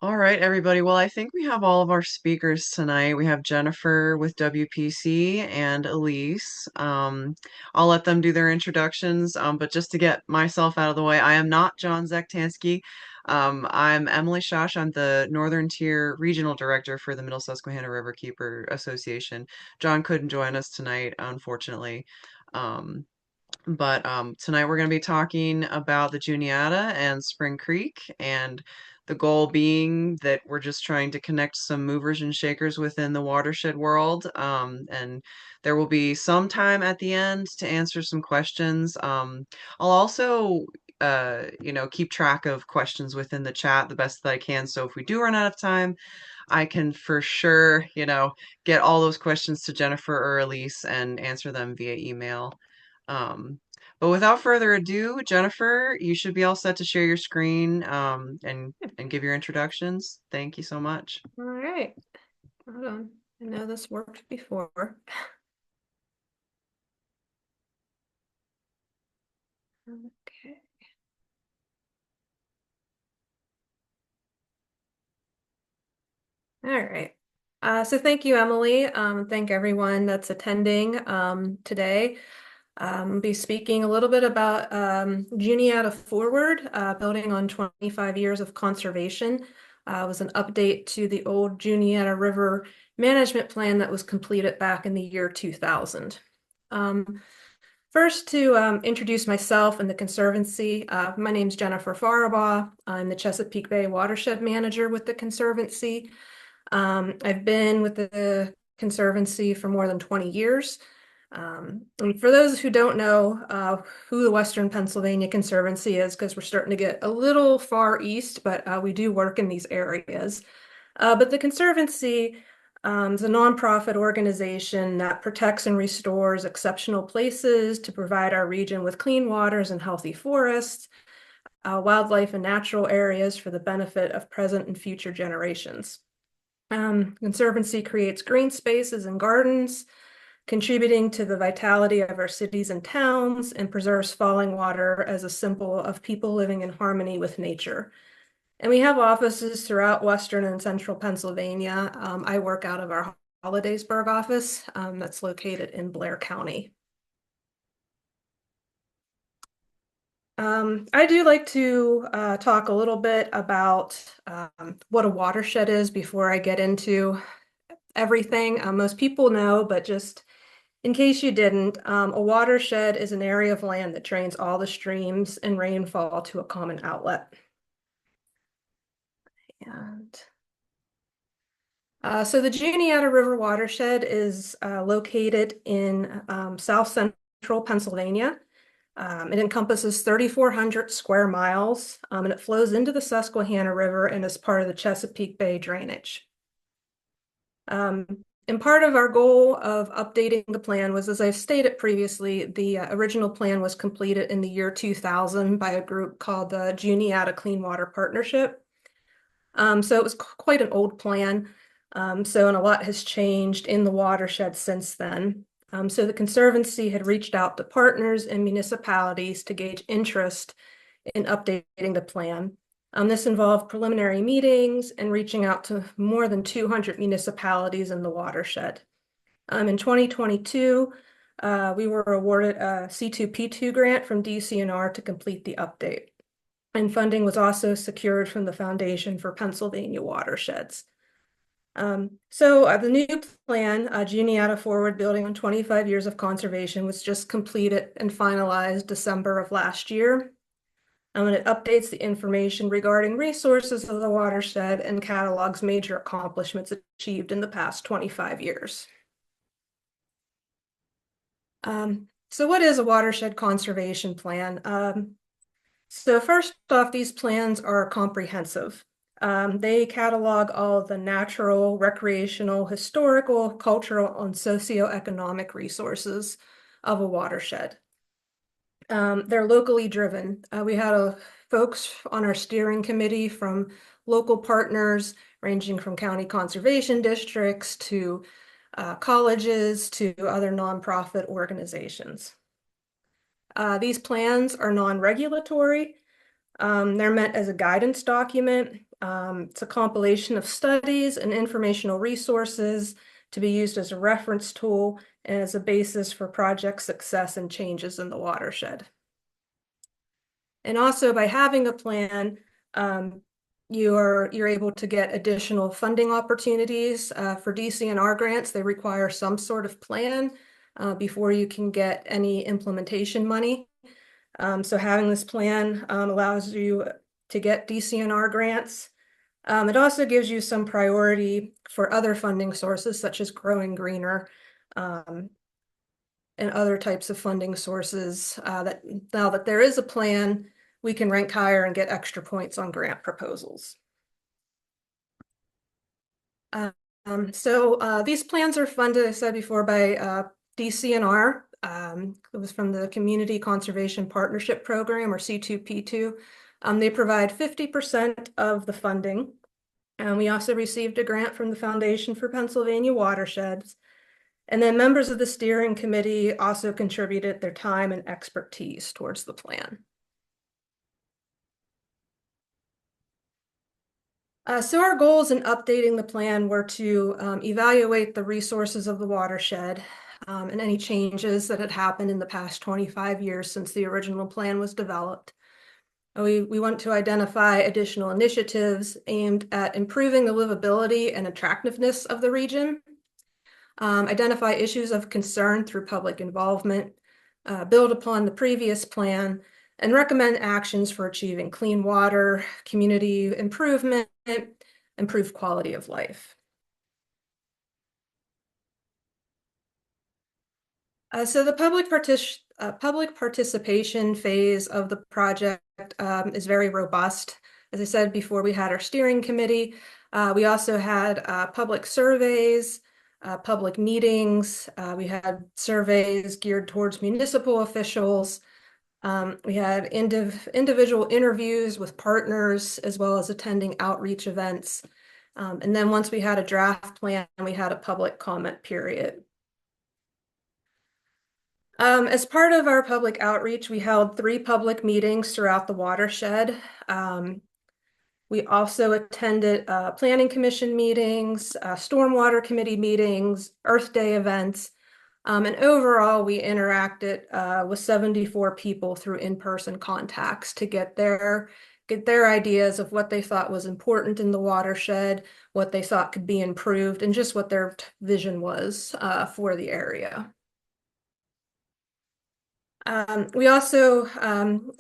All right, everybody. Well, I think we have all of our speakers tonight. We have Jennifer with WPC and Elise. I'll let them do their introductions, but just to get myself out of the way, I am not John Zektansky. I'm Emily Shosh. I'm the Northern Tier Regional Director for the Middle Susquehanna Riverkeeper Association. John couldn't join us tonight, unfortunately. Um, but tonight we're going to be talking about the Juniata and Spring Creek, and the goal being that we're just trying to connect some movers and shakers within the watershed world. And there will be some time at the end to answer some questions. I'll also, keep track of questions within the chat the best that I can. So if we do run out of time, I can for sure, get all those questions to Jennifer or Elise and answer them via email. Um, but without further ado, Jennifer, you should be all set to share your screen and give your introductions. Thank you so much. All right, hold on. I know this worked before. Okay. All right. So thank you, Emily. Thank everyone that's attending today. I'll be speaking a little bit about Juniata Forward, building on 25 years of conservation. It was an update to the old Juniata River management plan that was completed back in the year 2000. First, to introduce myself and the Conservancy, my name is Jennifer Farabaugh. I'm the Chesapeake Bay Watershed Manager with the Conservancy. I've been with the Conservancy for more than 20 years. And for those who don't know who the Western Pennsylvania Conservancy is, because we're starting to get a little far east, but we do work in these areas. But the Conservancy is a nonprofit organization that protects and restores exceptional places to provide our region with clean waters and healthy forests, wildlife and natural areas for the benefit of present and future generations. Conservancy creates green spaces and gardens, contributing to the vitality of our cities and towns, and preserves falling water as a symbol of people living in harmony with nature. And we have offices throughout Western and Central Pennsylvania. I work out of our Hollidaysburg office that's located in Blair County. I do like to talk a little bit about what a watershed is before I get into everything. Most people know, but just in case you didn't, a watershed is an area of land that drains all the streams and rainfall to a common outlet. And so the Juniata River watershed is located in south central Pennsylvania. It encompasses 3,400 square miles, and it flows into the Susquehanna River and is part of the Chesapeake Bay drainage. And part of our goal of updating the plan was, as I've stated previously, the original plan was completed in the year 2000 by a group called the Juniata Clean Water Partnership. So it was quite an old plan. And a lot has changed in the watershed since then. So the Conservancy had reached out to partners and municipalities to gauge interest in updating the plan. This involved preliminary meetings and reaching out to more than 200 municipalities in the watershed. In 2022, we were awarded a C2P2 grant from DCNR to complete the update. And funding was also secured from the Foundation for Pennsylvania Watersheds. The new plan, Juniata Forward, building on 25 years of conservation, was just completed and finalized December of last year. And it updates the information regarding resources of the watershed and catalogs major accomplishments achieved in the past 25 years. So what is a watershed conservation plan? So first off, these plans are comprehensive. They catalog all of the natural, recreational, historical, cultural, and socioeconomic resources of a watershed. They're locally driven. We had folks on our steering committee from local partners, ranging from county conservation districts to colleges to other nonprofit organizations. These plans are non-regulatory. They're meant as a guidance document It's a compilation of studies and informational resources to be used as a reference tool and as a basis for project success and changes in the watershed. And also by having a plan, you're able to get additional funding opportunities for DCNR grants. They require some sort of plan before you can get any implementation money. So having this plan allows you to get DCNR grants. It also gives you some priority for other funding sources, such as growing greener, and other types of funding sources that now that there is a plan, we can rank higher and get extra points on grant proposals. These plans are funded, I said before, by DCNR. It was from the Community Conservation Partnership Program, or C2P2. They provide 50% of the funding. And we also received a grant from the Foundation for Pennsylvania Watersheds. And then members of the steering committee also contributed their time and expertise towards the plan. So our goals in updating the plan were to evaluate the resources of the watershed and any changes that had happened in the past 25 years since the original plan was developed. We want to identify additional initiatives aimed at improving the livability and attractiveness of the region, identify issues of concern through public involvement, build upon the previous plan, and recommend actions for achieving clean water, community improvement, improved quality of life. So the public participation phase of the project is very robust. As I said before, we had our steering committee. We also had public surveys, public meetings. We had surveys geared towards municipal officials. We had individual interviews with partners, as well as attending outreach events. And then once we had a draft plan, we had a public comment period. As part of our public outreach, we held 3 public meetings throughout the watershed. We also attended planning commission meetings, stormwater committee meetings, Earth Day events, and overall we interacted with 74 people through in-person contacts to get their ideas of what they thought was important in the watershed, what they thought could be improved, and just what their vision was for the area. We also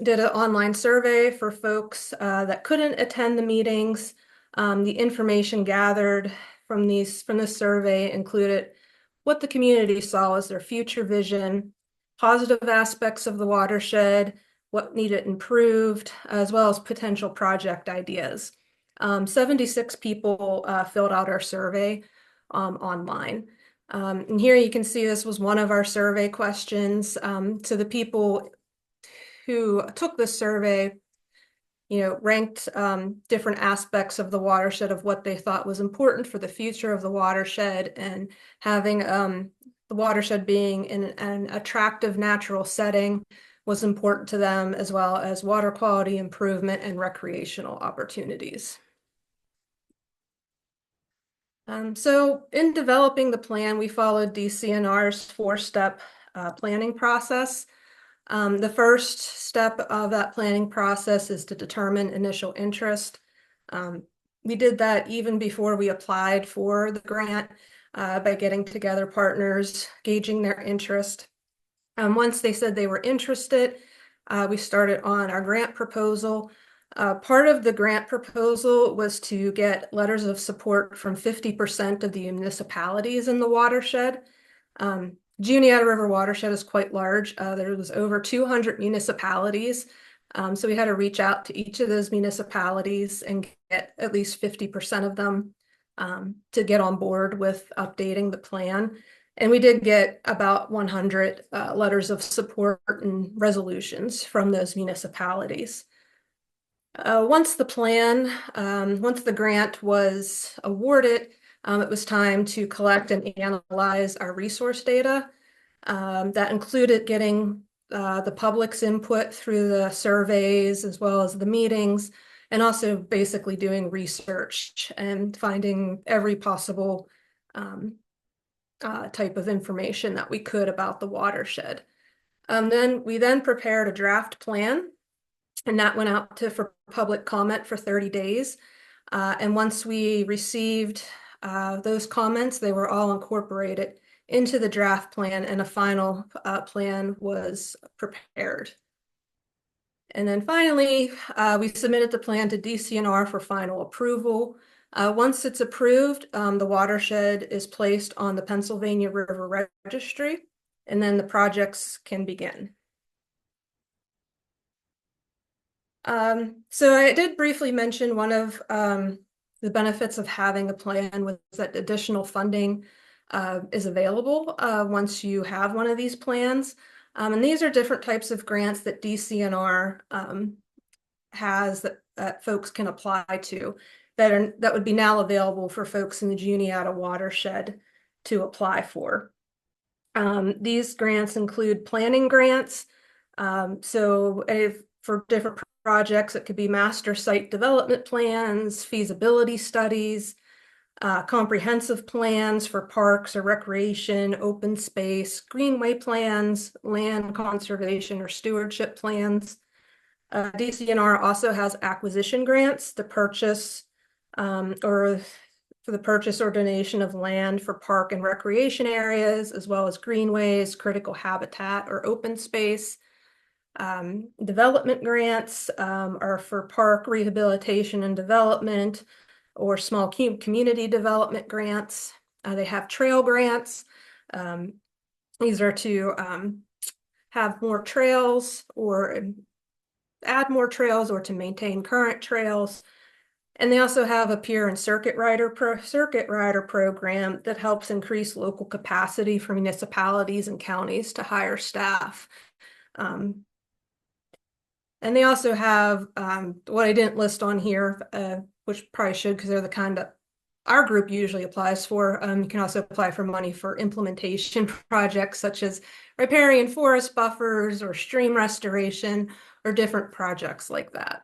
did an online survey for folks that couldn't attend the meetings. The information gathered from this survey included what the community saw as their future vision, positive aspects of the watershed, what needed improved, as well as potential project ideas. 76 people filled out our survey online. And here you can see this was one of our survey questions. So the people who took this survey, ranked different aspects of the watershed of what they thought was important for the future of the watershed, and having the watershed being in an attractive natural setting was important to them, as well as water quality improvement and recreational opportunities. So in developing the plan, we followed DCNR's 4-step planning process. The first step of that planning process is to determine initial interest. We did that even before we applied for the grant by getting together partners, gauging their interest. Once they said they were interested, we started on our grant proposal. Part of the grant proposal was to get letters of support from 50% of the municipalities in the watershed. Juniata River watershed is quite large. There was over 200 municipalities. So we had to reach out to each of those municipalities and get at least 50% of them to get on board with updating the plan. And we did get about 100 letters of support and resolutions from those municipalities. Once the grant was awarded, it was time to collect and analyze our resource data. That included getting the public's input through the surveys as well as the meetings, and also basically doing research and finding every possible um, type of information that we could about the watershed. Then we prepared a draft plan, and that went out for public comment for 30 days. And once we received those comments, they were all incorporated into the draft plan, and a final plan was prepared. And then finally, we submitted the plan to DCNR for final approval. Once it's approved, the watershed is placed on the Pennsylvania River Registry, and then the projects can begin. So I did briefly mention one of the benefits of having a plan was that additional funding is available once you have one of these plans. And these are different types of grants that DCNR has that folks can apply to that would be now available for folks in the Juniata watershed to apply for. These grants include planning grants. So if for different projects, it could be master site development plans, feasibility studies, comprehensive plans for parks or recreation, open space, greenway plans, land conservation or stewardship plans. DCNR also has acquisition grants to purchase or for the purchase or donation of land for park and recreation areas, as well as greenways, critical habitat, or open space. Development grants are for park rehabilitation and development or small community development grants. They have trail grants. These are to have more trails or add more trails or to maintain current trails. And they also have a peer and circuit rider program that helps increase local capacity for municipalities and counties to hire staff. And they also have what I didn't list on here, which probably should because they're the kind that our group usually applies for. You can also apply for money for implementation projects such as riparian forest buffers or stream restoration or different projects like that.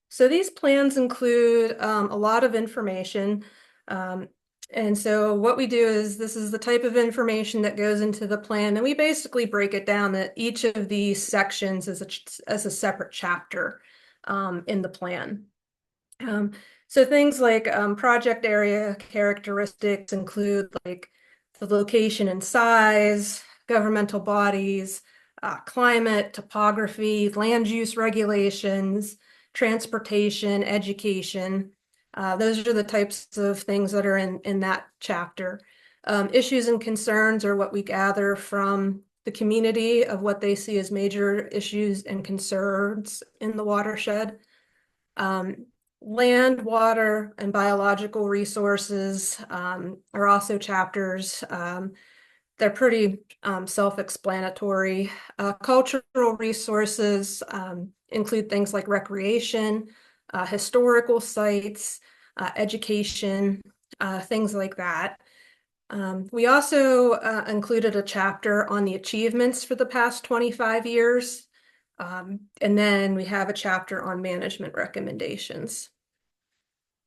So these plans include a lot of information. And so what we do is this is the type of information that goes into the plan, and we basically break it down that each of these sections is as a separate chapter in the plan. So things like project area characteristics include like the location and size, governmental bodies, climate, topography, land use regulations, transportation, education. Those are the types of things that are in that chapter. Issues and concerns are what we gather from the community of what they see as major issues and concerns in the watershed. Land, water, and biological resources are also chapters. They're pretty self-explanatory. Cultural resources include things like recreation, historical sites, education, things like that. We also included a chapter on the achievements for the past 25 years. And then we have a chapter on management recommendations.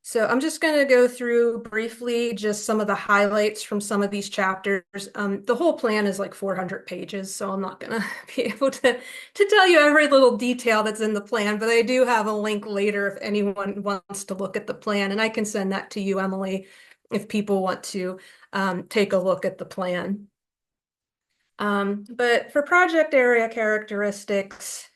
So I'm just going to go through briefly just some of the highlights from some of these chapters. The whole plan is like 400 pages, so I'm not going to be able to tell you every little detail that's in the plan, but I do have a link later if anyone wants to look at the plan, and I can send that to you, Emily, if people want to take a look at the plan. But for project area characteristics,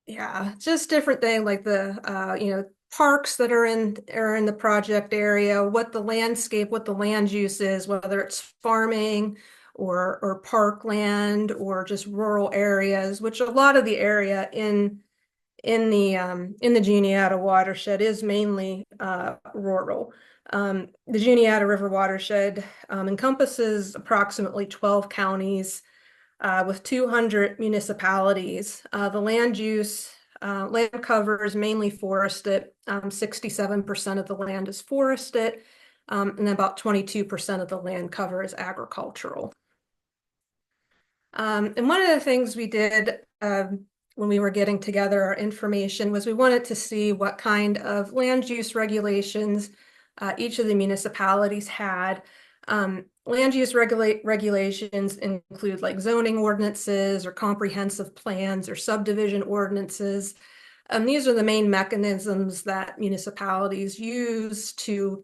yeah, just different thing like the parks that are in the project area, what the landscape, what the land use is, whether it's farming or parkland or just rural areas, which a lot of the area in the Juniata watershed is mainly rural. The Juniata River watershed encompasses approximately 12 counties with 200 municipalities. The land cover is mainly forested. 67% of the land is forested, and then about 22% of the land cover is agricultural. And one of the things we did when we were getting together our information was we wanted to see what kind of land use regulations each of the municipalities had. Land use regulations include like zoning ordinances or comprehensive plans or subdivision ordinances. These are the main mechanisms that municipalities use to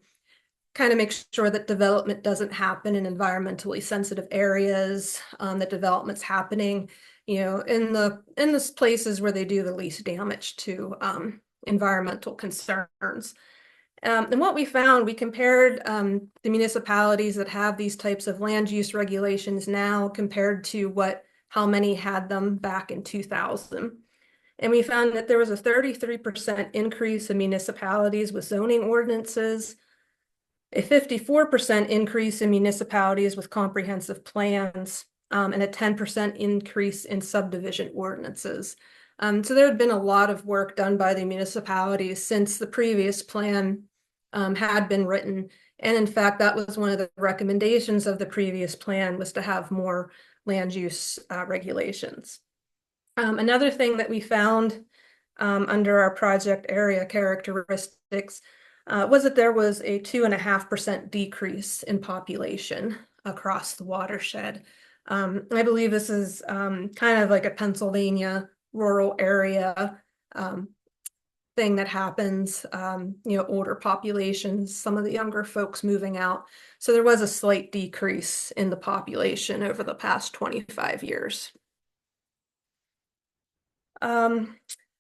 kind of make sure that development doesn't happen in environmentally sensitive areas, that development's happening, in the places where they do the least damage to environmental concerns. And what we found, we compared the municipalities that have these types of land use regulations now compared to how many had them back in 2000. And we found that there was a 33% increase in municipalities with zoning ordinances, a 54% increase in municipalities with comprehensive plans, and a 10% increase in subdivision ordinances. So there had been a lot of work done by the municipalities since the previous plan had been written. And in fact, that was one of the recommendations of the previous plan, was to have more land use regulations. Another thing that we found under our project area characteristics was that there was a 2.5% decrease in population across the watershed. I believe this is kind of like a Pennsylvania rural area thing that happens, older populations, some of the younger folks moving out. So there was a slight decrease in the population over the past 25 years. Um,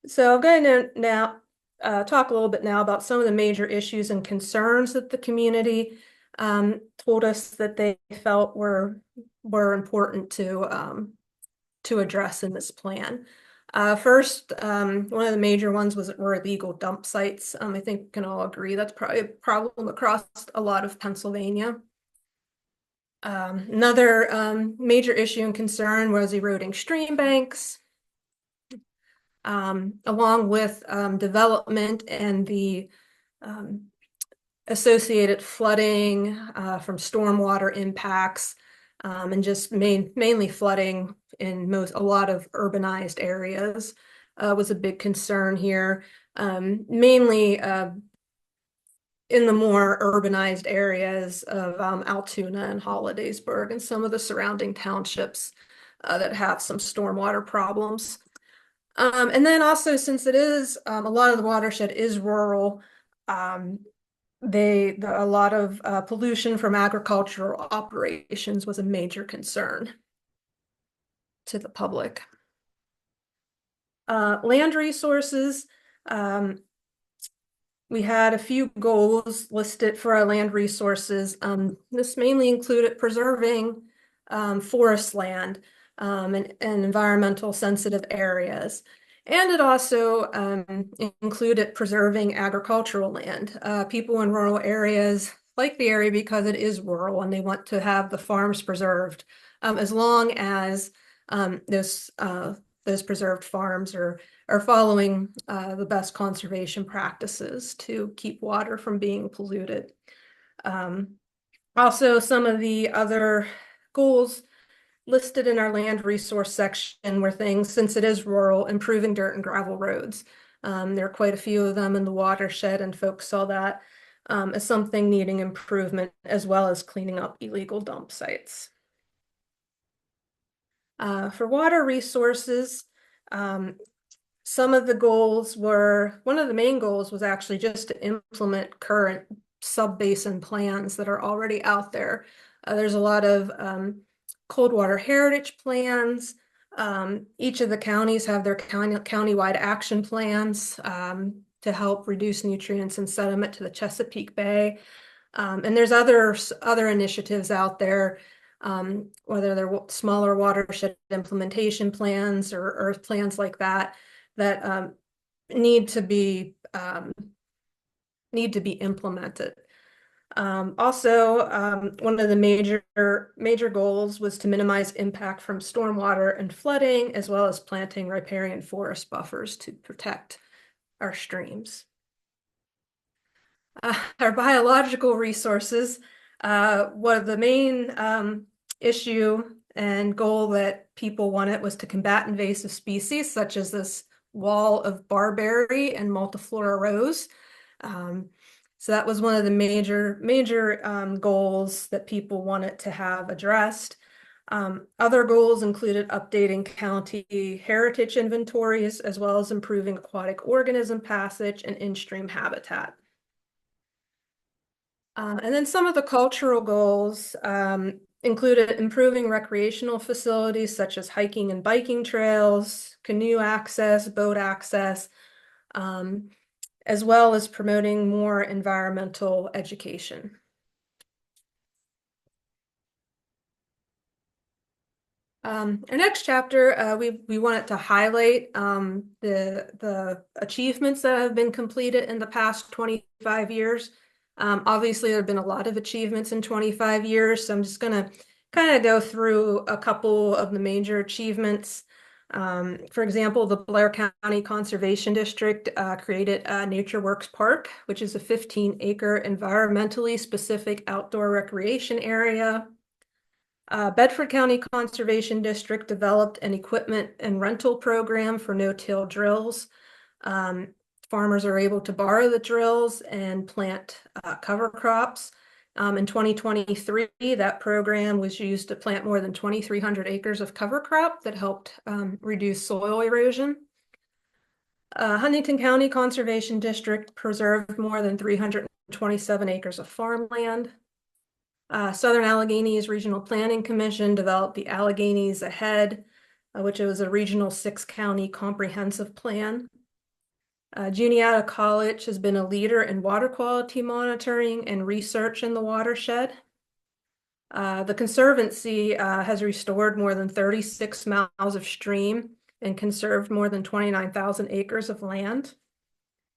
so I'm going to now talk a little bit now about some of the major issues and concerns that the community told us that they felt were important to address in this plan. First, one of the major ones were illegal dump sites. I think we can all agree that's probably a problem across a lot of Pennsylvania. Another major issue and concern was eroding stream banks, along with development and the associated flooding from stormwater impacts, and just mainly flooding in a lot of urbanized areas was a big concern here. Mainly in the more urbanized areas of Altoona and Hollidaysburg and some of the surrounding townships that have some stormwater problems. And then also, since it is a lot of the watershed is rural, um, a lot of pollution from agricultural operations was a major concern to the public. Land resources. We had a few goals listed for our land resources. This mainly included preserving forest land and environmental sensitive areas. And it also included preserving agricultural land. People in rural areas like the area because it is rural and they want to have the farms preserved, as long as those preserved farms are following the best conservation practices to keep water from being polluted. Also, some of the other goals listed in our land resource section were things, since it is rural, improving dirt and gravel roads. There are quite a few of them in the watershed, and folks saw that as something needing improvement, as well as cleaning up illegal dump sites. For water resources, some of the one of the main goals was actually just to implement current sub-basin plans that are already out there. There's a lot of cold water heritage plans. Each of the counties have their countywide action plans to help reduce nutrients and sediment to the Chesapeake Bay. And there's other initiatives out there, whether they're smaller watershed implementation plans or plans like that need to be implemented. Also, one of the major goals was to minimize impact from stormwater and flooding, as well as planting riparian forest buffers to protect our streams. Our biological resources, one of the main issue and goal that people wanted was to combat invasive species such as this wall of barberry and multiflora rose. Um, so that was one of the major goals that people wanted to have addressed. Other goals included updating county heritage inventories, as well as improving aquatic organism passage and in-stream habitat. And then some of the cultural goals included improving recreational facilities such as hiking and biking trails, canoe access, boat access, um, as well as promoting more environmental education. Our next chapter, we wanted to highlight the achievements that have been completed in the past 25 years. Obviously, there have been a lot of achievements in 25 years, so I'm just going to kind of go through a couple of the major achievements. For example, the Blair County Conservation District created Nature Works Park, which is a 15-acre environmentally specific outdoor recreation area. Bedford County Conservation District developed an equipment and rental program for no-till drills. Um, Farmers are able to borrow the drills and plant cover crops. In 2023, that program was used to plant more than 2,300 acres of cover crop that helped reduce soil erosion. Huntington County Conservation District preserved more than 327 acres of farmland. Southern Alleghenies Regional Planning Commission developed the Alleghenies Ahead, which was a regional 6-county comprehensive plan. Juniata College has been a leader in water quality monitoring and research in the watershed. The Conservancy has restored more than 36 miles of stream and conserved more than 29,000 acres of land.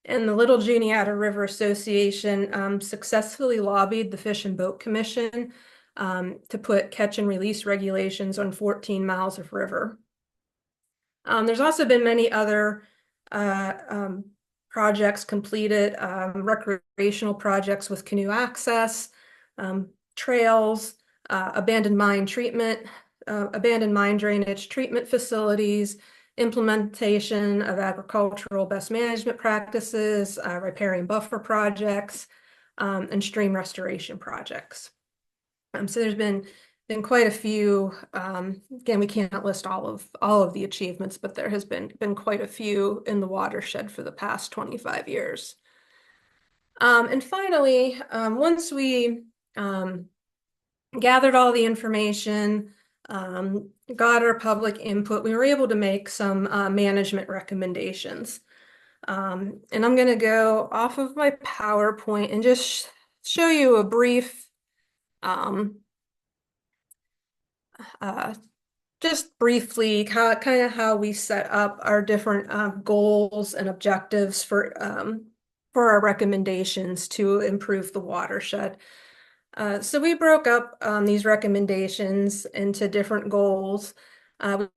And the Little Juniata River Association successfully lobbied the Fish and Boat Commission to put catch and release regulations on 14 miles of river. There's also been many other projects completed, recreational projects with canoe access, trails, abandoned mine drainage treatment facilities, implementation of agricultural best management practices, repairing buffer projects, and stream restoration projects. So there's been quite a few. Again, we can't list all of the achievements, but there has been quite a few in the watershed for the past 25 years. And finally, once we gathered all the information, got our public input, we were able to make some management recommendations. And I'm going to go off of my PowerPoint and just show you a brief, just briefly, kind of how we set up our different goals and objectives for our recommendations to improve the watershed. So we broke up these recommendations into different goals.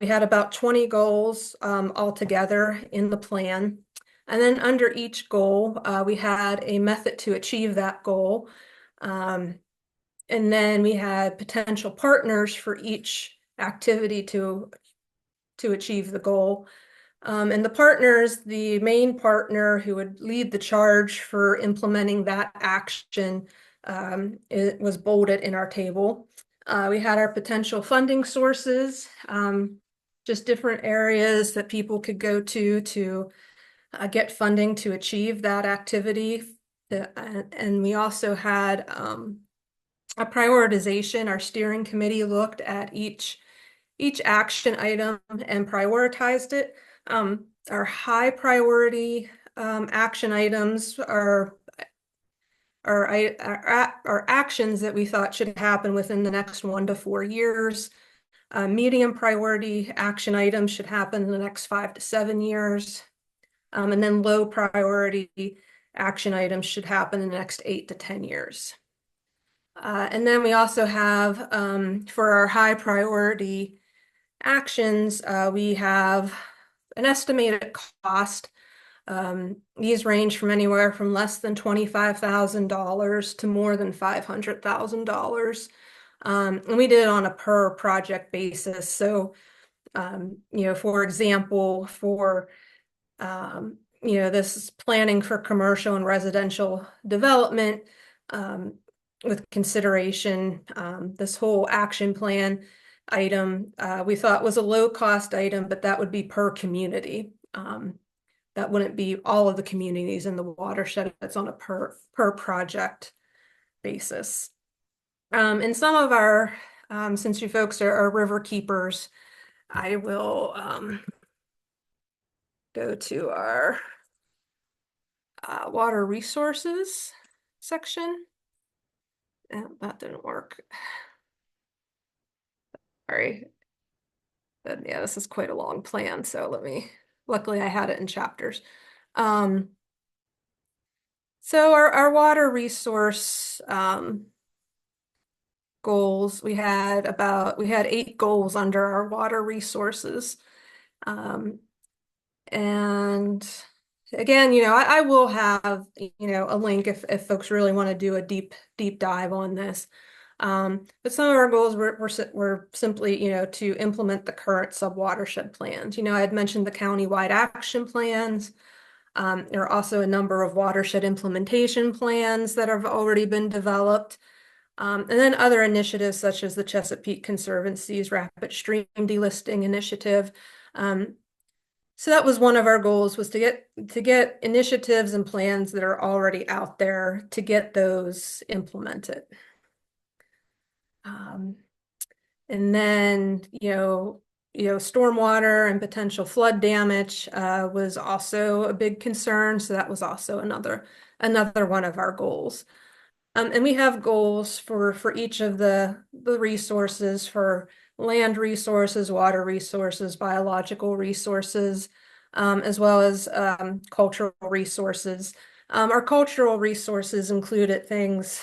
We had about 20 goals altogether in the plan. And then under each goal, we had a method to achieve that goal. And then we had potential partners for each activity to achieve the goal. And the partners, the main partner who would lead the charge for implementing that action, it was bolded in our table. We had our potential funding sources, just different areas that people could go to get funding to achieve that activity. And we also had a prioritization. Our steering committee looked at each action item and prioritized it. Our high priority action items are actions that we thought should happen within the next 1 to 4 years. Medium priority action items should happen in the next 5 to 7 years. And then low priority action items should happen in the next 8 to 10 years. And then we also have, for our high priority actions, we have an estimated cost. These range from anywhere from less than $25,000 to more than $500,000. And we did it on a per project basis. So, for example, for this is planning for commercial and residential development, um, with consideration, this whole action plan item, we thought was a low cost item, but that would be per community. That wouldn't be all of the communities in the watershed. It's on a per project basis. And some of our, since you folks are river keepers, I will go to our water resources section. That didn't work. Sorry. Yeah, this is quite a long plan, so luckily I had it in chapters. Um, so our water resource goals, we had 8 goals under our water resources. Um, and again, I will have, a link if folks really want to do a deep dive on this. But some of our goals were simply, to implement the current sub-watershed plans. I had mentioned the county-wide action plans. There are also a number of watershed implementation plans that have already been developed. And then other initiatives such as the Chesapeake Conservancy's Rapid Stream Delisting Initiative. So that was one of our goals, was to get initiatives and plans that are already out there, to get those implemented. Um, and then, stormwater and potential flood damage was also a big concern. So that was also another one of our goals. And we have goals for each of the resources, for land resources, water resources, biological resources, as well as cultural resources. Our cultural resources included things,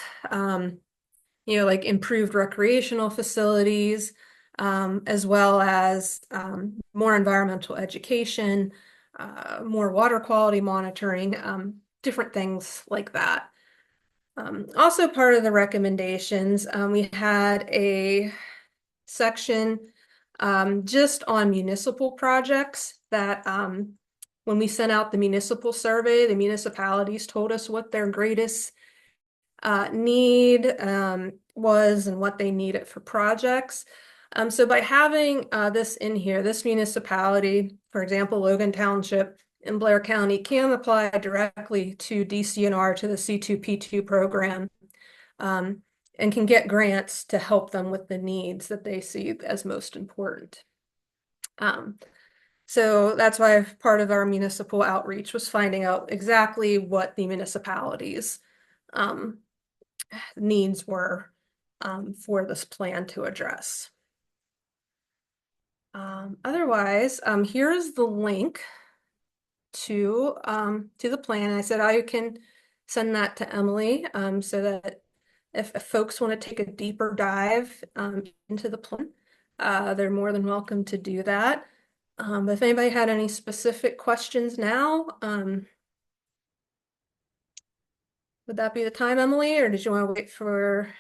like improved recreational facilities, as well as more environmental education, more water quality monitoring, different things like that. Also part of the recommendations, we had a section just on municipal projects that when we sent out the municipal survey, the municipalities told us what their greatest need was and what they needed for projects. So by having this in here, this municipality, for example, Logan Township in Blair County, can apply directly to DCNR, to the C2P2 program, and can get grants to help them with the needs that they see as most important. So that's why part of our municipal outreach was finding out exactly what the municipalities' needs were for this plan to address. Otherwise, here is the link to the plan. I said I can send that to Emily, so that if folks want to take a deeper dive into the plan, they're more than welcome to do that. But if anybody had any specific questions now, would that be the time, Emily, or did you want to wait for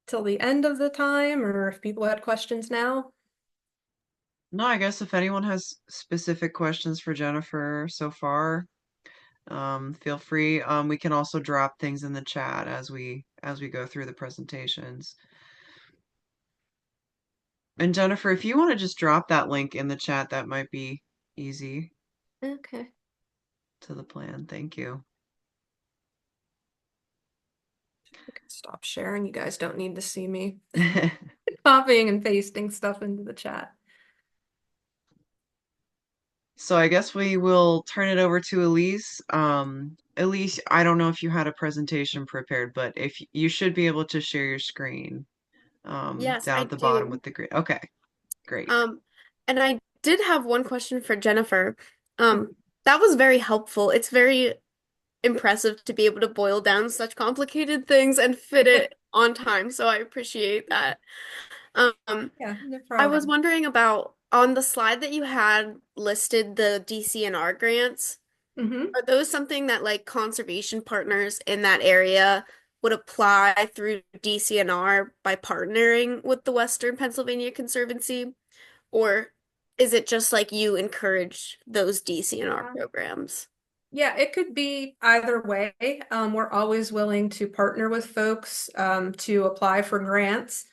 till the end of the time, or if people had questions now? No, I guess if anyone has specific questions for Jennifer so far, feel free. We can also drop things in the chat as we go through the presentations. And Jennifer, if you want to just drop that link in the chat, that might be easy Okay. to the plan. Thank you. I can stop sharing. You guys don't need to see me copying and pasting stuff into the chat. So I guess we will turn it over to Elise. Elise, I don't know if you had a presentation prepared, but if you should be able to share your screen Yes, down I at the bottom do. with the grid. Okay, great. Um, and I did have one question for Jennifer. That was very helpful. It's very impressive to be able to boil down such complicated things and fit it on time, so I appreciate that. Um, Yeah, no I was problem. wondering about on the slide that you had listed the DCNR grants. Mm-hmm. Are those something that like conservation partners in that area would apply through DCNR by partnering with the Western Pennsylvania Conservancy? Or is it just like you encourage those DCNR programs? Yeah, it could be either way. We're always willing to partner with folks to apply for grants.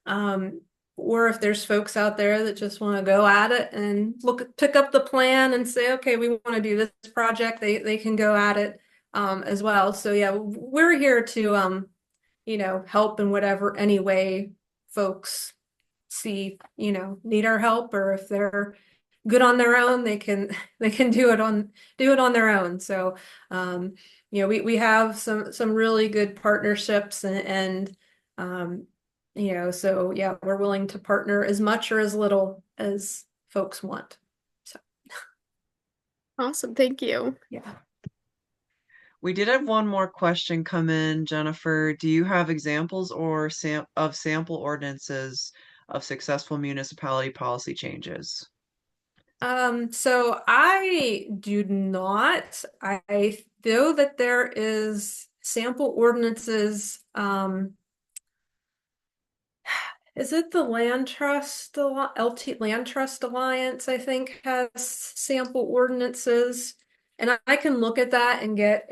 Um, or if there's folks out there that just want to go at it and pick up the plan and say, okay, we want to do this project, they can go at it as well. So yeah, we're here to help in whatever any way folks see, need our help, or if they're good on their own, they can they can do it on their own. So we have some really good partnerships and so yeah, we're willing to partner as much or as little as folks want. So Awesome, thank you. yeah. We did have one more question come in, Jennifer. Do you have examples or of sample ordinances of successful municipality policy changes? So I do not. I know that there is sample ordinances. Is it the Land Trust, LT Land Trust Alliance, I think has sample ordinances. And I can look at that and get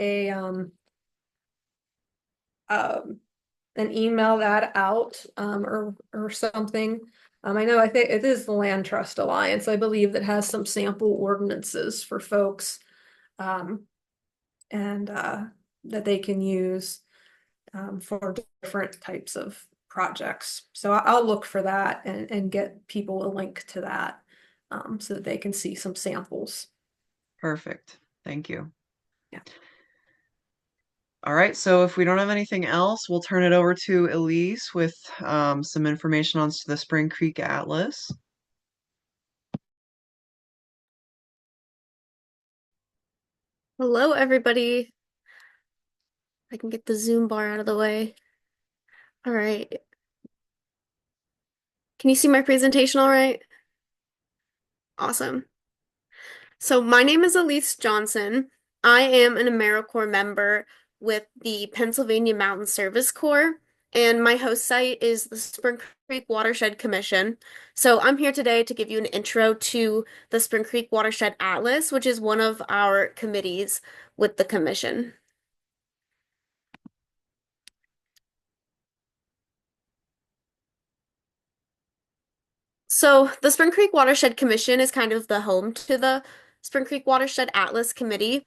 um and email that out or something. I think it is the Land Trust Alliance, I believe, that has some sample ordinances for folks um, and that they can use for different types of projects. So I'll look for that and get people a link to that so that they can see some samples. Perfect. Thank you. Yeah. All right, so if we don't have anything else, we'll turn it over to Elise with some information on the Spring Creek Atlas. Hello, everybody. I can get the Zoom bar out of the way. All right. Can you see my presentation all right? Awesome. So my name is Elise Johnson. I am an AmeriCorps member with the Pennsylvania Mountain Service Corps, and my host site is the Spring Creek Watershed Commission. So I'm here today to give you an intro to the Spring Creek Watershed Atlas, which is one of our committees with the commission. So the Spring Creek Watershed Commission is kind of the home to the Spring Creek Watershed Atlas Committee.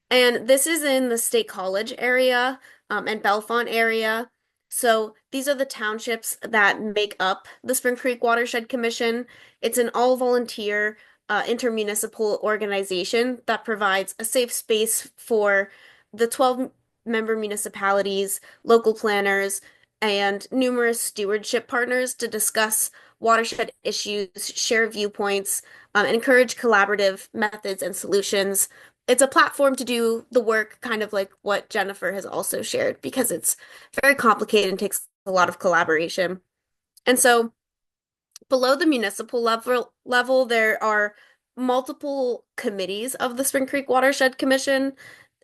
And this is in the State College area and Bellefonte area. So these are the townships that make up the Spring Creek Watershed Commission. It's an all-volunteer intermunicipal organization that provides a safe space for the 12 member municipalities, local planners, and numerous stewardship partners to discuss watershed issues, share viewpoints, and encourage collaborative methods and solutions. It's a platform to do the work, kind of like what Jennifer has also shared, because it's very complicated and takes a lot of collaboration. And so below the municipal level, there are multiple committees of the Spring Creek Watershed Commission.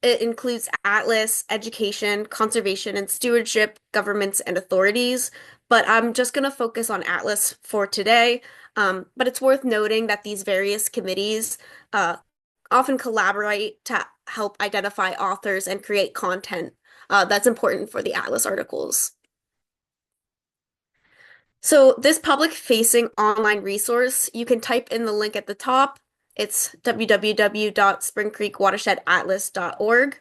It includes Atlas, Education, Conservation and Stewardship, Governments and Authorities. But I'm just going to focus on Atlas for today. But it's worth noting that these various committees often collaborate to help identify authors and create content that's important for the Atlas articles. So this public-facing online resource, you can type in the link at the top. It's www.springcreekwatershedatlas.org.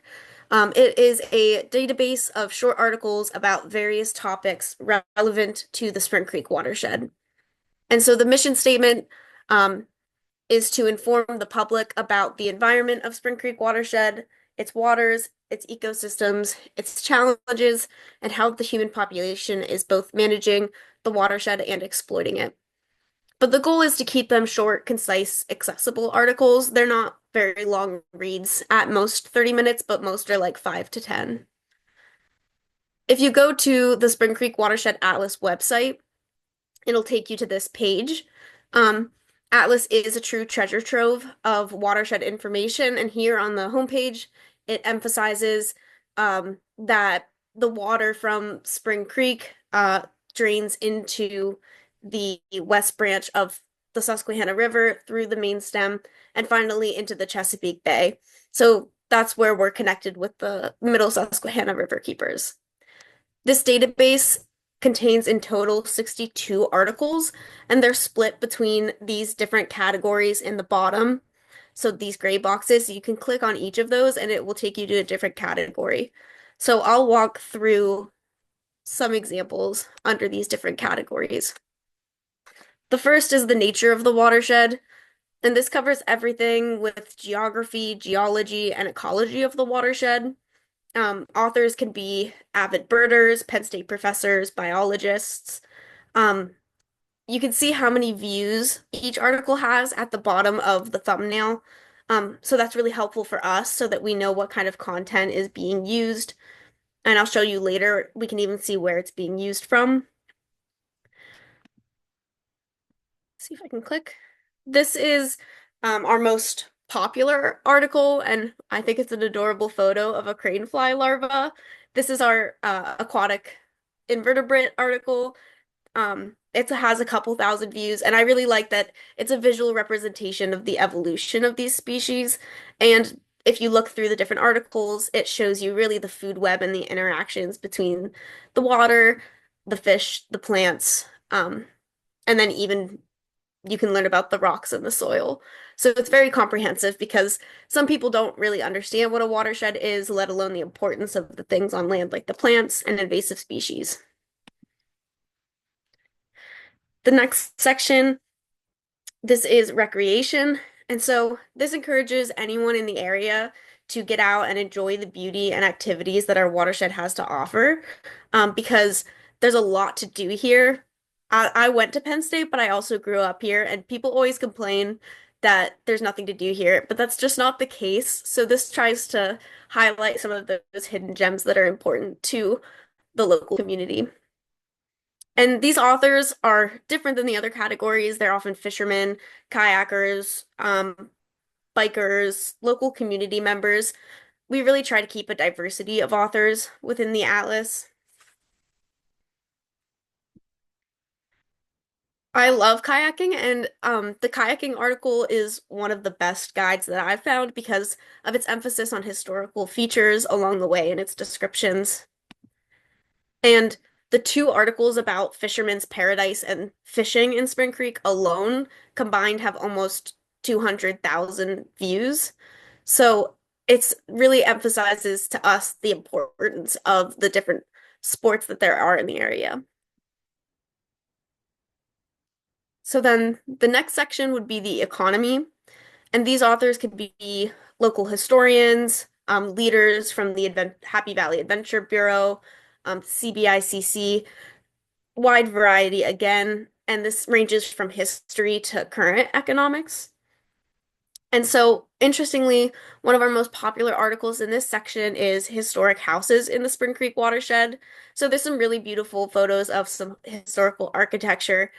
It is a database of short articles about various topics relevant to the Spring Creek watershed. And so the mission statement is to inform the public about the environment of Spring Creek watershed, its waters, its ecosystems, its challenges, and how the human population is both managing the watershed and exploiting it. But the goal is to keep them short, concise, accessible articles. They're not very long reads, at most 30 minutes, but most are like 5 to 10. If you go to the Spring Creek Watershed Atlas website, it'll take you to this page. Atlas is a true treasure trove of watershed information, and here on the homepage, it emphasizes that the water from Spring Creek drains into the west branch of the Susquehanna River through the main stem and finally into the Chesapeake Bay. So that's where we're connected with the Middle Susquehanna Riverkeepers. This database contains in total 62 articles, and they're split between these different categories in the bottom. So these gray boxes, you can click on each of those and it will take you to a different category. So I'll walk through some examples under these different categories. The first is the nature of the watershed, and this covers everything with geography, geology, and ecology of the watershed. Authors can be avid birders, Penn State professors, biologists. Um, you can see how many views each article has at the bottom of the thumbnail. So that's really helpful for us so that we know what kind of content is being used. And I'll show you later, we can even see where it's being used from. See if I can click. This is our most popular article, and I think it's an adorable photo of a cranefly larva. This is our aquatic invertebrate article. It has a couple thousand views, and I really like that it's a visual representation of the evolution of these species. And if you look through the different articles, it shows you really the food web and the interactions between the water, the fish, the plants, and then even you can learn about the rocks and the soil. So it's very comprehensive because some people don't really understand what a watershed is, let alone the importance of the things on land like the plants and invasive species. The next section, this is recreation. And so this encourages anyone in the area to get out and enjoy the beauty and activities that our watershed has to offer, because there's a lot to do here. I went to Penn State, but I also grew up here, and people always complain that there's nothing to do here, but that's just not the case. So this tries to highlight some of those hidden gems that are important to the local community. And these authors are different than the other categories. They're often fishermen, kayakers, bikers, local community members. We really try to keep a diversity of authors within the atlas. I love kayaking, and the kayaking article is one of the best guides that I've found because of its emphasis on historical features along the way and its descriptions. And the two articles about Fisherman's Paradise and fishing in Spring Creek alone combined have almost 200,000 views. So it's really emphasizes to us the importance of the different sports that there are in the area. So then the next section would be the economy. And these authors could be local historians, leaders from the Happy Valley Adventure Bureau, CBICC, wide variety again, and this ranges from history to current economics. And so, interestingly, one of our most popular articles in this section is historic houses in the Spring Creek watershed. So there's some really beautiful photos of some historical architecture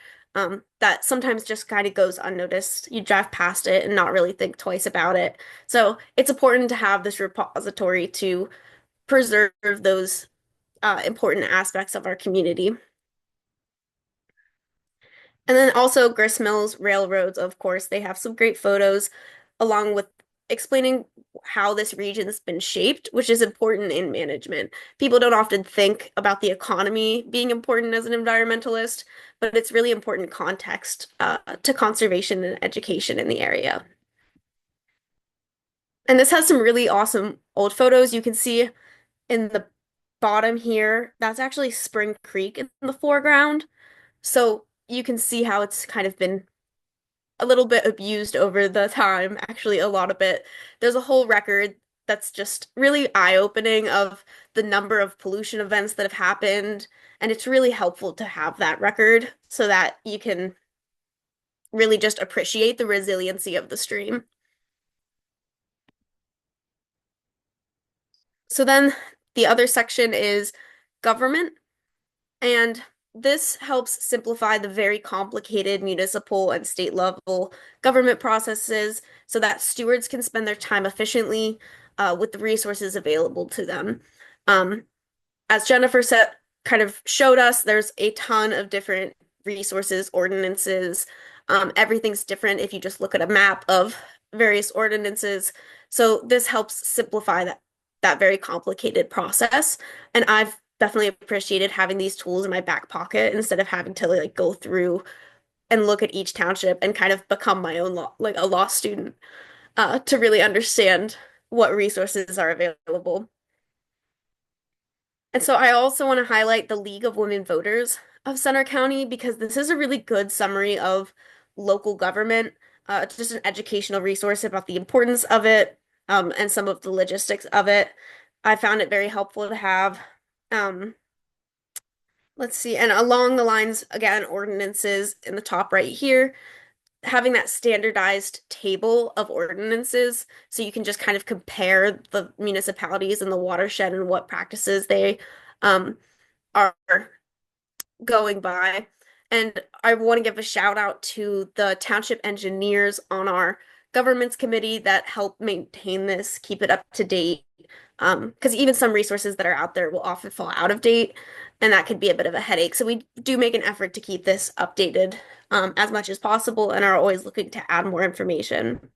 that sometimes just kind of goes unnoticed. You drive past it and not really think twice about it. So it's important to have this repository to preserve those important aspects of our community. And then also grist mills, railroads, of course, they have some great photos along with explaining how this region's been shaped, which is important in management. People don't often think about the economy being important as an environmentalist, but it's really important context to conservation and education in the area. And this has some really awesome old photos. You can see in the bottom here, that's actually Spring Creek in the foreground. So you can see how it's kind of been a little bit abused over the time, actually a lot of it. There's a whole record that's just really eye-opening of the number of pollution events that have happened, and it's really helpful to have that record so that you can really just appreciate the resiliency of the stream. So then the other section is government. And this helps simplify the very complicated municipal and state level government processes so that stewards can spend their time efficiently with the resources available to them. Um, as Jennifer said, kind of showed us, there's a ton of different resources, ordinances. Everything's different if you just look at a map of various ordinances. So this helps simplify that very complicated process. And I've definitely appreciated having these tools in my back pocket instead of having to like go through and look at each township and kind of become my own law, like a law student, to really understand what resources are available. And so I also want to highlight the League of Women Voters of Center County because this is a really good summary of local government. It's just an educational resource about the importance of it, and some of the logistics of it. I found it very helpful to have. Um, let's see, and along the lines, again, ordinances in the top right here, having that standardized table of ordinances so you can just kind of compare the municipalities and the watershed and what practices they um, are going by. And I want to give a shout out to the township engineers on our governments committee that help maintain this, keep it up to date. Because even some resources that are out there will often fall out of date, and that could be a bit of a headache. So we do make an effort to keep this updated as much as possible and are always looking to add more information.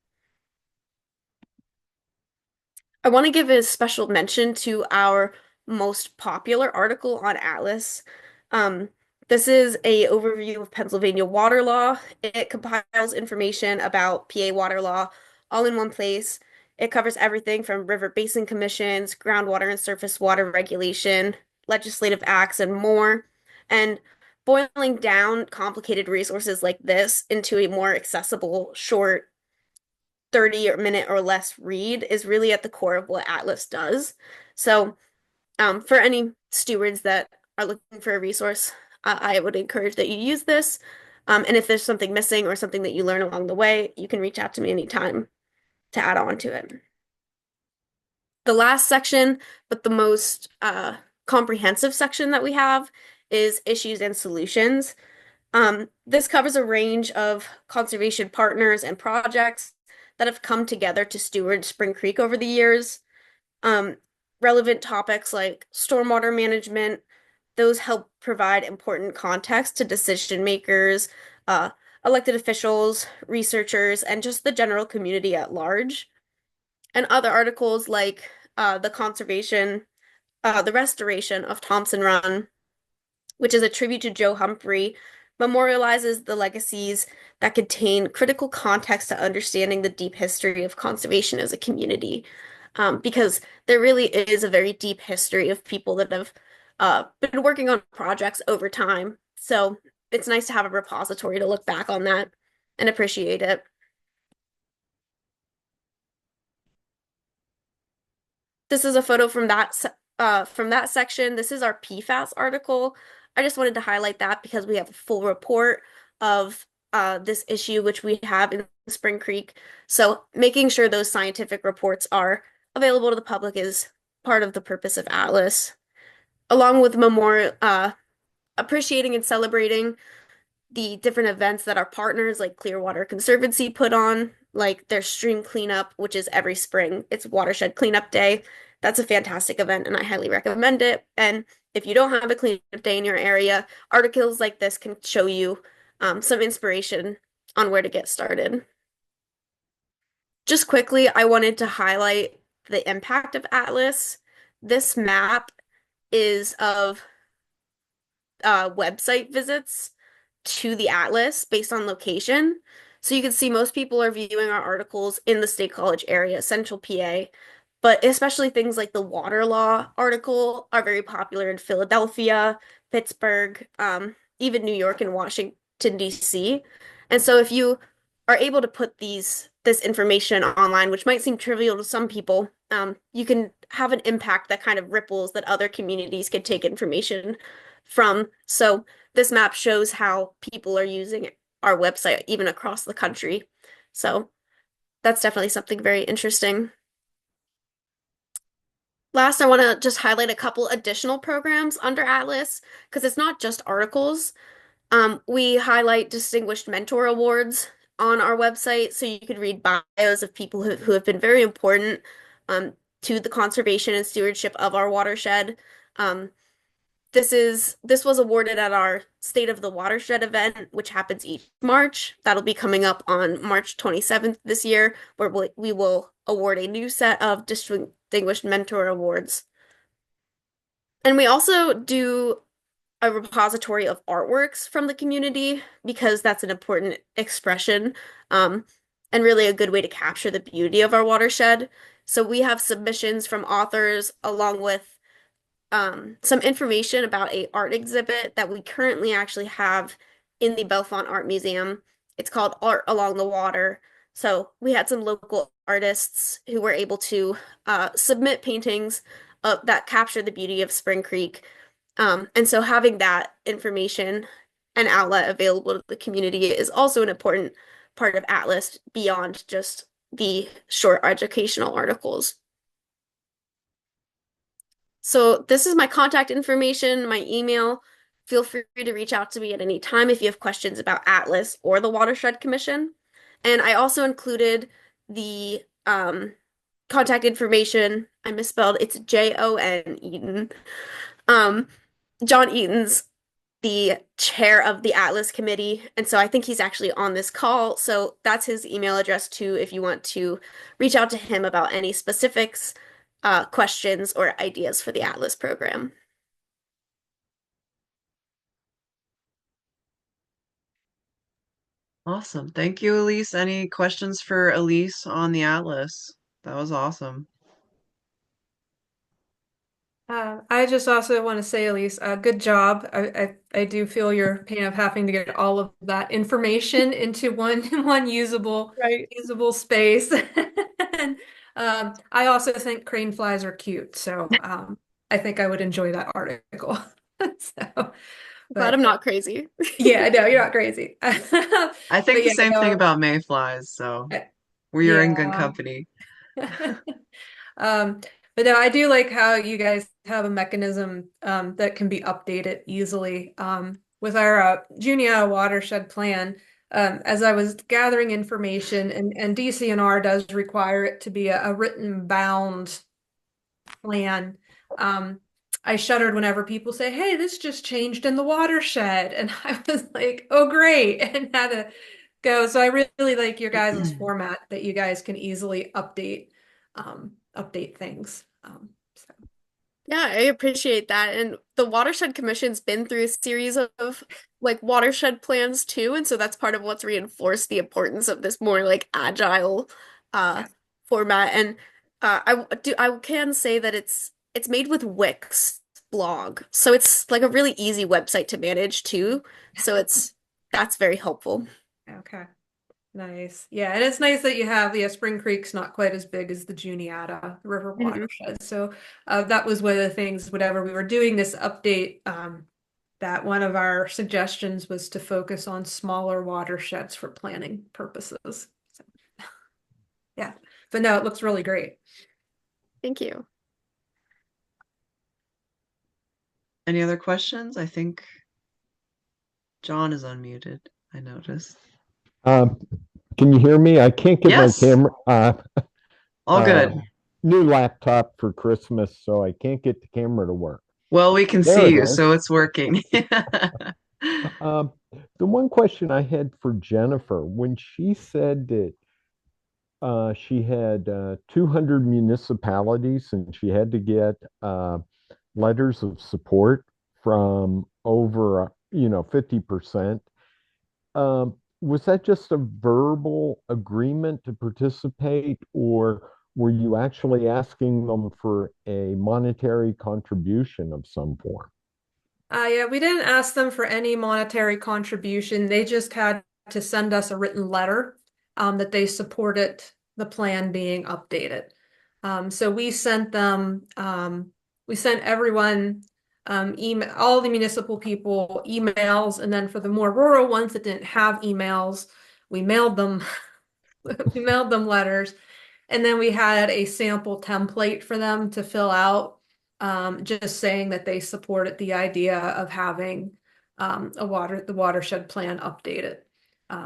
I want to give a special mention to our most popular article on Atlas. Um, this is a overview of Pennsylvania water law. It compiles information about PA water law all in one place. It covers everything from river basin commissions, groundwater and surface water regulation, legislative acts, and more. And boiling down complicated resources like this into a more accessible, short, 30-minute or less read is really at the core of what Atlas does. So, for any stewards that are looking for a resource, I would encourage that you use this. And if there's something missing or something that you learn along the way, you can reach out to me anytime to add on to it. The last section, but the most comprehensive section that we have is issues and solutions. This covers a range of conservation partners and projects that have come together to steward Spring Creek over the years. Um, Relevant topics like stormwater management, those help provide important context to decision makers, uh, elected officials, researchers, and just the general community at large. And other articles like the restoration of Thompson Run, which is a tribute to Joe Humphrey, memorializes the legacies that contain critical context to understanding the deep history of conservation as a community. Because there really is a very deep history of people that have been working on projects over time. So it's nice to have a repository to look back on that and appreciate it. This is a photo from that section. This is our PFAS article. I just wanted to highlight that because we have a full report of this issue, which we have in Spring Creek. So making sure those scientific reports are available to the public is part of the purpose of Atlas, along with memorial appreciating and celebrating the different events that our partners like Clearwater Conservancy put on, like their stream cleanup, which is every spring. It's Watershed Cleanup Day. That's a fantastic event, and I highly recommend it. And if you don't have a cleanup day in your area, articles like this can show you some inspiration on where to get started. Just quickly, I wanted to highlight the impact of Atlas. This map is of website visits to the atlas based on location. So you can see most people are viewing our articles in the State College area, Central PA, but especially things like the water law article are very popular in Philadelphia, Pittsburgh, even New York and Washington, D.C. And so if you are able to put this information online, which might seem trivial to some people, you can have an impact that kind of ripples that other communities could take information from. So this map shows how people are using our website even across the country. So that's definitely something very interesting. Last, I want to just highlight a couple additional programs under Atlas because it's not just articles. We highlight distinguished mentor awards on our website so you can read bios of people who have been very important um, to the conservation and stewardship of our watershed. This was awarded at our State of the Watershed event, which happens each March. That'll be coming up on March 27th this year, where we will award a new set of Distinguished Mentor Awards. And we also do a repository of artworks from the community because that's an important expression, um, and really a good way to capture the beauty of our watershed. So we have submissions from authors along with some information about a art exhibit that we currently actually have in the Bellefonte Art Museum. It's called Art Along the Water. So we had some local artists who were able to submit paintings that capture the beauty of Spring Creek. And so having that information and outlet available to the community is also an important part of Atlas beyond just the short educational articles. So this is my contact information, my email. Feel free to reach out to me at any time if you have questions about Atlas or the Watershed Commission. And I also included the contact information. I misspelled. It's Jon Eaton. Um, John Eaton's the chair of the Atlas Committee, and so I think he's actually on this call. So that's his email address too, if you want to reach out to him about any specifics, questions, or ideas for the Atlas program. Awesome. Thank you, Elise. Any questions for Elise on the Atlas? That was awesome. I just also want to say, Elise, good job. I do feel your pain of having to get all of that information into one one Right. usable space. And I also think crane flies are cute, so I think I would enjoy that article. So, Glad but I'm not crazy. yeah, no, you're not crazy. I think But the yeah, same thing no, about mayflies, so we are in good yeah. company. Um, but no, I do like how you guys have a mechanism that can be updated easily. With our Juniata watershed plan, as I was gathering information, and DCNR does require it to be a written bound plan. Um, I shuddered whenever people say, "Hey, this just changed in the watershed," and I was like, "Oh, great!" and had to go. So I really like your guys' format that you guys can easily update things. So Yeah, I appreciate that. And the Watershed Commission's been through a series of like watershed plans too, and so that's part of what's reinforced the importance of this more like agile uh yeah. format. And I can say that it's made with Wix blog. So it's like a really easy website to manage too. So it's that's very helpful. Okay. Nice. Yeah, and it's nice that you have, yeah, Spring Creek's not quite as big as the Juniata River Mhm. watershed. So that was one of the things, whenever we were doing this update, that one of our suggestions was to focus on smaller watersheds for planning purposes. So, yeah, but no, it looks really great. Thank you. Any other questions? I think John is unmuted. I noticed. Um, can you hear me? I can't get my Yes, camera. all Uh, good. New laptop for Christmas, so I can't get the camera to work. Well, we can There see it you, is. so it's working. Um, the one question I had for Jennifer, when she said that she had 200 municipalities and she had to get letters of support from over, 50%. Was that just a verbal agreement to participate, or were you actually asking them for a monetary contribution of some form? Yeah, we didn't ask them for any monetary contribution. They just had to send us a written letter that they supported the plan being updated. So we sent everyone email, all the municipal people emails, and then for the more rural ones that didn't have emails, we mailed them we mailed them letters. And then we had a sample template for them to fill out, just saying that they supported the idea of having the watershed plan updated.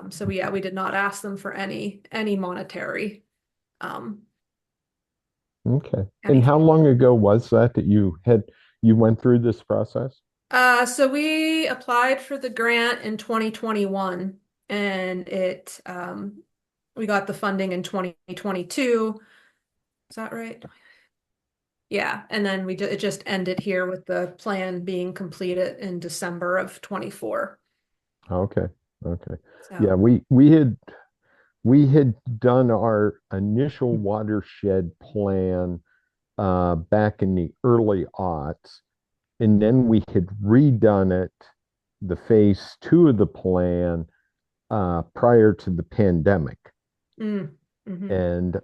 So yeah, we did not ask them for any monetary um, Okay. And how anything. long ago was that you went through this process? So we applied for the grant in 2021 and we got the funding in 2022. Is that right? Yeah, and then it just ended here with the plan being completed in December of 24. Okay. Okay. Yeah, So, we had done our initial watershed plan back in the early aughts, and then we had redone it, the phase two of the plan, prior to the pandemic. mm, hmm And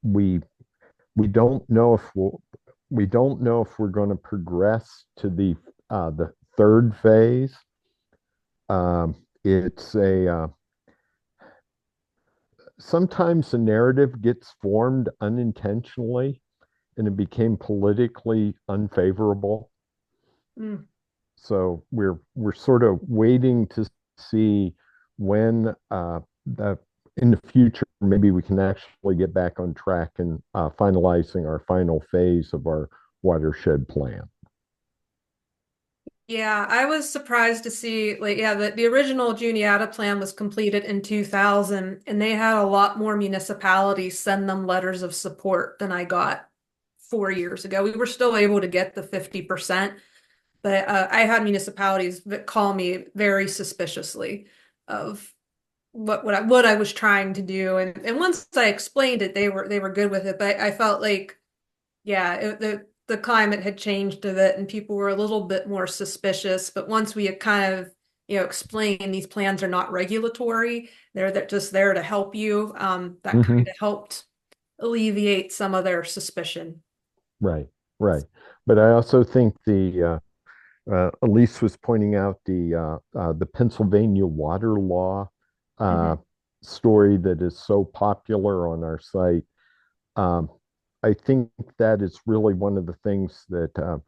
we we don't know if we're going to progress to the third phase. It's a Sometimes the narrative gets formed unintentionally, and it became politically unfavorable. mm. So we're sort of waiting to see when the in the future maybe we can actually get back on track and finalizing our final phase of our watershed plan. Yeah, I was surprised to see, like, yeah, the original Juniata plan was completed in 2000, and they had a lot more municipalities send them letters of support than I got 4 years ago. We were still able to get the 50%, but I had municipalities that call me very suspiciously of what I was trying to do, and once I explained it, they were good with it. But I felt like, yeah, the climate had changed a bit, and people were a little bit more suspicious. But once we had kind of, explained these plans are not regulatory, they're just there to help you. That kind Hmm. of helped alleviate some of their suspicion. Right, right. But I also think Elise was pointing out the Pennsylvania water law uh, Hmm story that is so popular on our site. Um, I think that is really one of the things that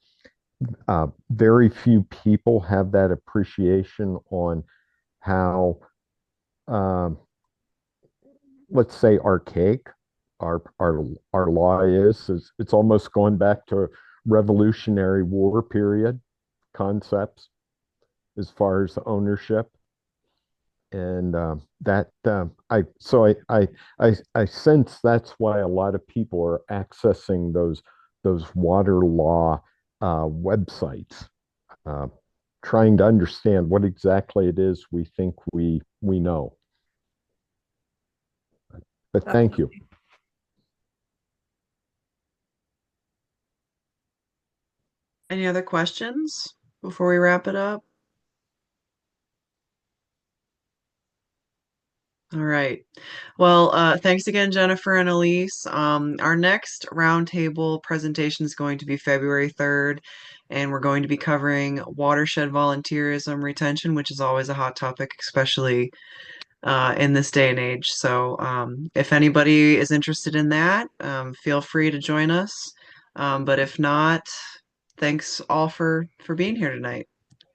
very few people have that appreciation on how, um, let's say, archaic our law is. It's almost going back to Revolutionary War period concepts as far as ownership. And that I sense that's why a lot of people are accessing those water law websites, uh, trying to understand what exactly it is we think we know. But thank you. Definitely. Any other questions before we wrap it up? All right. Well, thanks again, Jennifer and Elise. Our next roundtable presentation is going to be February 3rd, and we're going to be covering watershed volunteerism retention, which is always a hot topic, especially in this day and age. So, if anybody is interested in that, feel free to join us. But if not, thanks all for being here tonight.